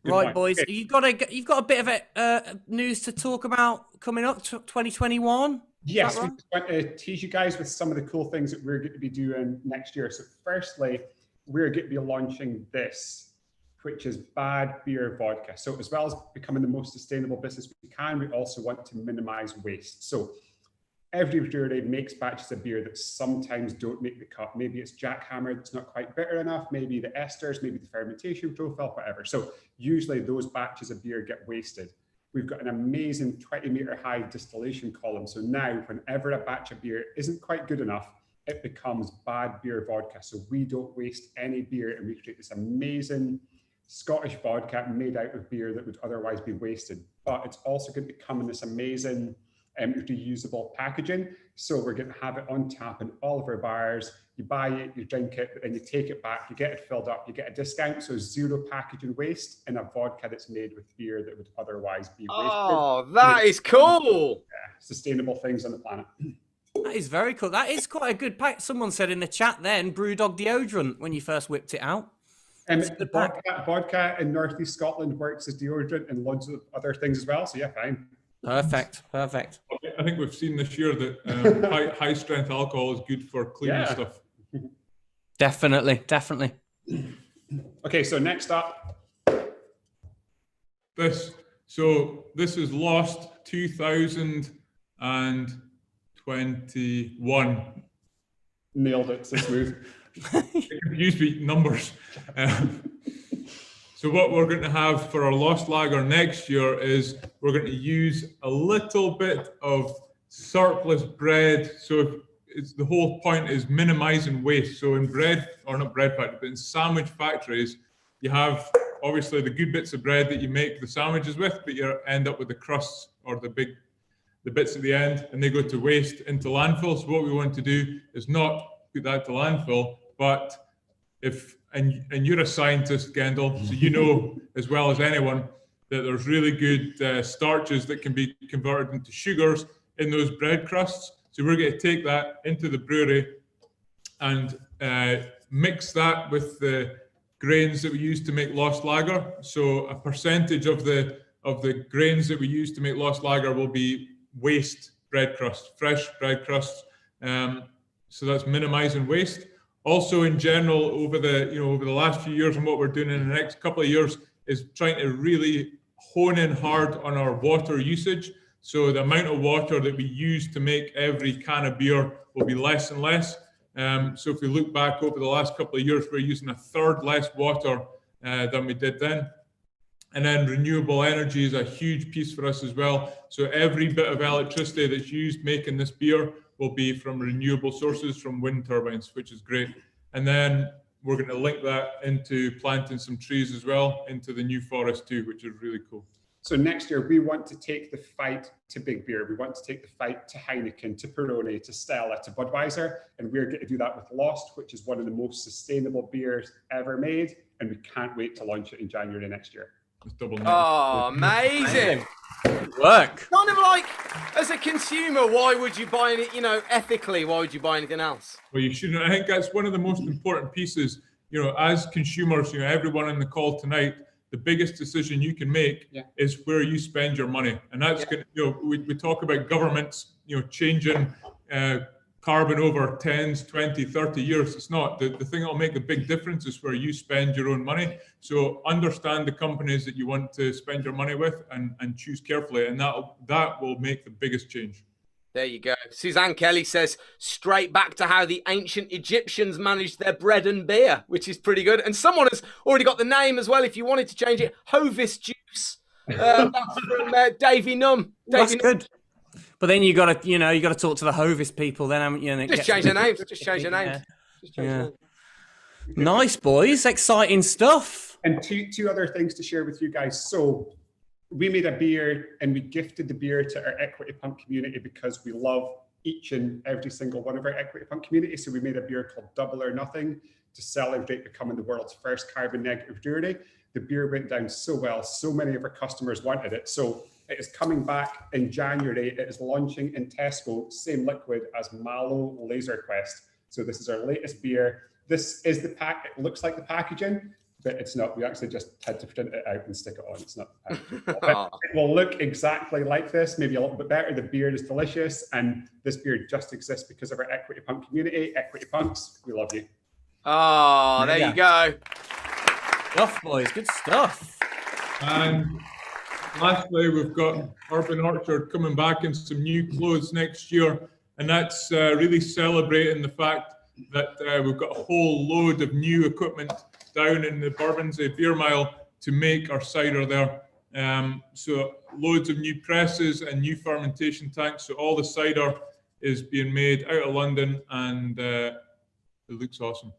Right, boys. You've got a bit of news to talk about coming up, 2021. Yes, we just want to tease you guys with some of the cool things that we're going to be doing next year. So firstly, we're going to be launching this, which is bad beer vodka. So as well as becoming the most sustainable business we can, we also want to minimize waste. So every brewery makes batches of beer that sometimes don't make the cut. Maybe it's jackhammer that's not quite bitter enough, maybe the esters, maybe the fermentation profile, whatever. So usually those batches of beer get wasted. We've got an amazing 20-meter high distillation column. So now whenever a batch of beer isn't quite good enough, it becomes bad beer vodka. So we don't waste any beer, and we create this amazing Scottish vodka made out of beer that would otherwise be wasted. But it's also going to come in this amazing reusable packaging. So we're going to have it on tap in all of our bars. You buy it, you drink it, but then you take it back, you get it filled up, you get a discount. So zero packaging waste in a vodka that's made with beer that would otherwise be wasted. Oh, that is cool. Yeah, sustainable things on the planet. That is very cool. That is quite a good pack. Someone said in the chat then, BrewDog deodorant when you first whipped it out. Vodka in Northeast Scotland works as deodorant and loads of other things as well. So yeah, fine. Perfect. I think we've seen this year that high strength alcohol is good for cleaning stuff. Definitely. Okay, so next up. This is Lost 2021. Nailed it, so smooth. It confused me, numbers. So what we're going to have for our Lost Lager next year is we're going to use a little bit of surplus bread. So the whole point is minimizing waste. So in bread, or not bread factory, but in sandwich factories, you have obviously the good bits of bread that you make the sandwiches with, but you end up with the crusts or the bits at the end, and they go to waste into landfill. So what we want to do is not put that to landfill, but and you're a scientist, Gendel, so you know as well as anyone that there's really good starches that can be converted into sugars in those bread crusts. So we're going to take that into the brewery and mix that with the grains that we use to make Lost Lager. So a percentage of the grains that we use to make Lost Lager will be waste bread crust, fresh bread crusts. So that's minimizing waste. Also, in general, over the last few years and what we're doing in the next couple of years is trying to really hone in hard on our water usage. So the amount of water that we use to make every can of beer will be less and less. So if we look back over the last couple of years, we're using a third less water than we did then. And then renewable energy is a huge piece for us as well. So every bit of electricity that's used making this beer will be from renewable sources, from wind turbines, which is great. And then we're going to link that into planting some trees as well into the new forest too, which is really cool. So next year, we want to take the fight to big beer. We want to take the fight to Heineken, to Peroni, to Stella, to Budweiser. And we're going to do that with Lost, which is one of the most sustainable beers ever made. And we can't wait to launch it in January next year. Oh, amazing. Good work. Kind of like, as a consumer, why would you buy it, ethically, why would you buy anything else? Well, you shouldn't. I think that's one of the most important pieces, as consumers, everyone on the call tonight, the biggest decision you can make is where you spend your money. And that's going to, we talk about governments, changing carbon over 10, 20, 30 years. It's not. The thing that will make the big difference is where you spend your own money. So understand the companies that you want to spend your money with and choose carefully. And that will make the biggest change. There you go. Suzanne Kelly says, straight back to how the ancient Egyptians managed their bread and beer, which is pretty good. And someone has already got the name as well, if you wanted to change it, Hovis Juice. That's from Davey Num. That's good. But then you got to talk to the Hovis people then, haven't you? Just change their names. Just change their names. Nice, boys. Exciting stuff. And two other things to share with you guys. So we made a beer and we gifted the beer to our Equity Punk community because we love each and every single one of our Equity Punk community. So we made a beer called Double or Nothing to celebrate becoming the world's first carbon negative brewery. The beer went down so well. So many of our customers wanted it. So it is coming back in January. It is launching in Tesco, same liquid as Mallow Laser Quest. So this is our latest beer. This is the pack. It looks like the packaging. but it's not. We actually just had to print it out and stick it on. It's not. It will look exactly like this, maybe a little bit better. The beer is delicious, and this beer just exists because of our Equity Punk community. Equity Punks, we love you. Oh, there you go. Stuff, boys. Good stuff. And lastly, we've got Urban Orchard coming back in some new clothes next year, and that's really celebrating the fact that we've got a whole load of new equipment down in the Bermondsey Beer Mile to make our cider there. So loads of new presses and new fermentation tanks. So all the cider is being made out of London, and it looks awesome.